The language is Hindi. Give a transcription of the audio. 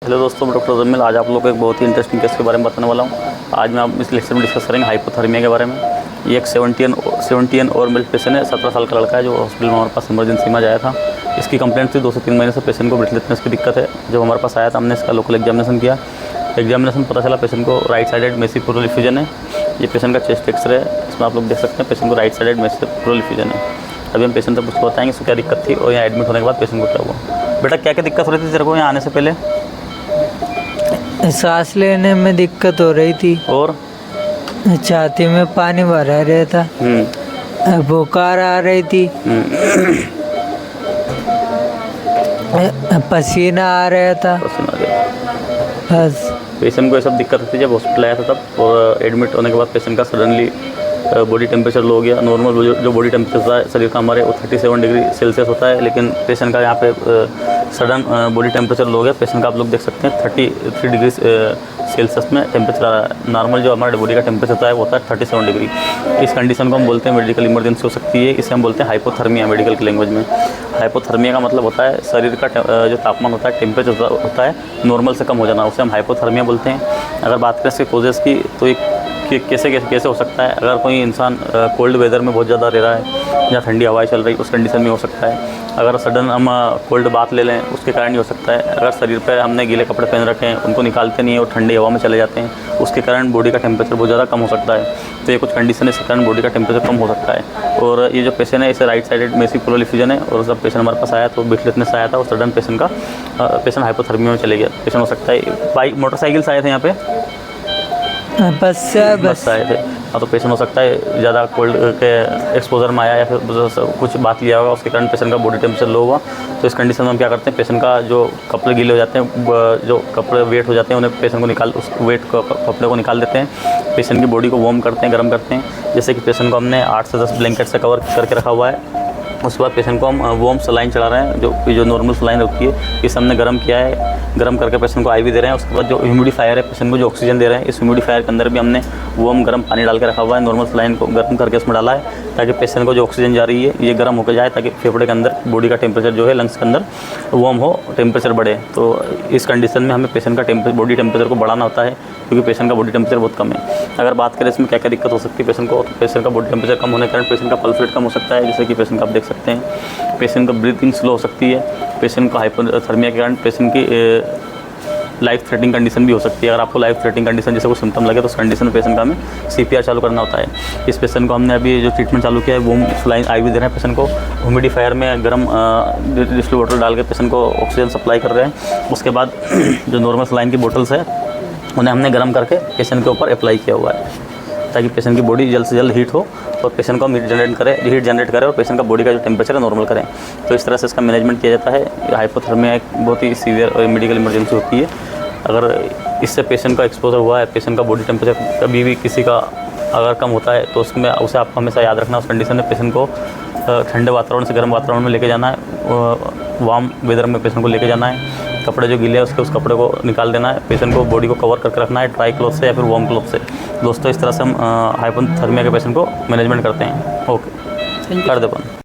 हेलो दोस्तों, मैं डॉक्टर जमील। आज आप लोगों को एक बहुत ही इंटरेस्टिंग केस के बारे में बताने वाला हूँ। आज मैं आप इस लेक्चर में डिस्कस करेंगे हाइपोथर्मिया के बारे में। ये एक 70 और मिल्क पेशेंट है, 17 साल का लड़का है, जो हॉस्पिटल में हमारे पास इमरजेंसी में आया था। इसकी कंप्लेंट थी 2 से 3 महीने से पेशेंट को ब्रेथलेसनेस की दिक्कत है। जब हमारे पास आया था, हमने इसका लोकल एग्जामिनेशन किया। एग्जामिनेशन पता चला पेशेंट को right sided massive pleural effusion है। ये पेशेंट का चेस्ट एक्सरे है, इसमें आप लोग देख सकते हैं पेशेंट को right sided massive pleural effusion है। अभी हम पेशेंट तक उसको बताएंगे इसको क्या दिक्कत थी और यहाँ एडमिट होने के बाद पेशेंट को क्या हुआ। बेटा, क्या क्या दिक्कत हो रही थी तेरे को यहाँ आने से पहले? सांस लेने में दिक्कत हो रही थी और छाती में पानी भरा रहता, बुखार आ रही थी, पसीना आ रहा था, बस। पेशेंट को ये सब दिक्कत थी जब हॉस्पिटल आया था तब। और एडमिट होने के बाद पेशेंट का सडनली बॉडी टेम्परेचर लो हो गया। नॉर्मल जो बॉडी टेम्परेचर होता है शरीर का हमारे, वो 37 डिग्री सेल्सियस होता है, लेकिन पेशेंट का यहाँ पे सडन बॉडी टेम्परेचर लो हो गया। पेशेंट का आप लोग देख सकते हैं 33 डिग्री सेल्सियस में टेम्परेचर आ रहा है। नॉर्मल जो हमारे बॉडी का टेम्परेचर होता है वो होता है 37 डिग्री। इस कंडीशन को हम बोलते हैं मेडिकल इमरजेंसी हो सकती है। इसे हम बोलते हैं हाइपोथर्मिया मेडिकल की लैंग्वेज में। हाइपोथर्मिया का मतलब होता है शरीर का जो तापमान होता है, टेम्परेचर होता है, नॉर्मल से कम हो जाना, उसे हम हाइपोथर्मिया बोलते हैं। अगर बात करें इसके कोजेज़ की, तो एक कि कैसे हो सकता है। अगर कोई इंसान कोल्ड वेदर में बहुत ज़्यादा रह रहा है या ठंडी हवाएं चल रही, उस कंडीशन में हो सकता है। अगर सडन हम कोल्ड बात ले लें, उसके कारण ही हो सकता है। अगर शरीर पे हमने गीले कपड़े पहन रखे हैं, उनको निकालते नहीं है और ठंडी हवा में चले जाते हैं, उसके कारण बॉडी का टेम्परेचर बहुत ज़्यादा कम हो सकता है। तो ये कुछ कंडीशन है, इसके कारण बॉडी का टेम्परेचर कम हो सकता है। और ये जो पेशेंट है, इसे right sided massive pleural effusion है। और जब पेशेंट हमारे पास आया तो ब्रेथलेसनेस आया था और सडन पेशेंट हाइपोथर्मिया में चले गया। पेशेंट हो सकता है बाइक मोटरसाइकिल से आए थे यहाँ पे, बस बस आए थे। हाँ, तो पेशेंट हो सकता है ज़्यादा कोल्ड के एक्सपोजर में आया या फिर कुछ बात लिया होगा, उसके कारण पेशेंट का बॉडी टेम्परेचर लो हुआ। तो इस कंडीशन में हम क्या करते हैं, पेशेंट का जो कपड़े गीले हो जाते हैं, जो कपड़े वेट हो जाते हैं, उन्हें पेशेंट को उस वेट कपड़े को निकाल देते हैं। पेशेंट की बॉडी को वार्म करते हैं, गर्म करते हैं। जैसे कि पेशेंट को हमने 8 से 10 ब्लैंकेट से कवर करके रखा हुआ है। उसके बाद पेशेंट को हम वार्म सलाइन चला रहे हैं, जो नॉर्मल सलाइन होती है, इसे हमने गर्म किया है। गर्म करके पेशेंट को आईवी दे रहे हैं। उसके बाद जो ह्यूमिडिफायर है, पेशेंट को जो ऑक्सीजन दे रहे हैं, इस ह्यूमिडिफायर के अंदर भी हमने वार्म गर्म पानी डाल के रखा हुआ है। नॉर्मल सलाइन को गर्म करके उसमें डाला है, ताकि पेशेंट को जो ऑक्सीजन जा रही है ये गर्म होकर जाए, ताकि फेफड़े के अंदर बॉडी का टेम्परेचर जो है लंग्स के अंदर वार्म हो, टेम्परेचर बढ़े। तो इस कंडीशन में हमें पेशेंट का बॉडी टेम्परेचर को बढ़ाना होता है, क्योंकि पेशेंट का बॉडी टेम्परेचर बहुत कम है। अगर बात करें इसमें क्या क्या दिक्कत हो सकती है पेशेंट को, तो पेशेंट का बॉडी टेम्परेचर कम होने के कारण पेशेंट का पल्स रेट कम हो सकता है। जैसे कि पेशेंट का आप देख सकते हैं, पेशेंट का ब्रीथिंग स्लो हो सकती है। पेशेंट को हाइपोथर्मिया के कारण पेशेंट की लाइफ थ्रेटनिंग कंडीशन भी हो सकती है। अगर आपको लाइफ थ्रेटनिंग कंडीशन जैसे कोई सिम्टम लगे, तो उस कंडीशन में पेशेंट का हमें CPR चालू करना होता है। इस पेशेंट को हमने अभी जो ट्रीटमेंट चालू किया है, वो सलाइन आईवी दे रहे हैं पेशेंट को। ह्यूमिडिफायर में गर्म डिस्टिल वाटर डाल के पेशेंट को ऑक्सीजन सप्लाई कर रहे हैं। उसके बाद जो नॉर्मल सलाइन की बोटल्स है, उन्हें हमने गर्म करके पेशेंट के ऊपर अप्लाई किया हुआ है, ताकि पेशेंट की बॉडी जल्द से जल्द हीट हो और पेशेंट को हम हीट जनरेट करें और पेशेंट का बॉडी का जो टेम्परेचर है नॉर्मल करें। तो इस तरह से इसका मैनेजमेंट किया जाता है। हाइपोथर्मिया एक बहुत ही सीवियर मेडिकल इमरजेंसी होती है। अगर इससे पेशेंट का एक्सपोजर हुआ है, पेशेंट का बॉडी टेम्परेचर कभी भी किसी का अगर कम होता है, तो उसमें उसे आपको हमेशा याद रखना, उस कंडीशन में पेशेंट को ठंडे वातावरण से गर्म वातावरण में लेके जाना है। वार्म वेदर में पेशेंट को लेके जाना है। कपड़े जो गीले हैं उस कपड़े को निकाल देना है। पेशेंट को बॉडी को कवर करके रखना है, ड्राई क्लॉथ से या फिर वार्म क्लॉथ से। दोस्तों, इस तरह से हम हाइपोथर्मिया के पेशेंट को मैनेजमेंट करते हैं। ओके, कर दे बंद।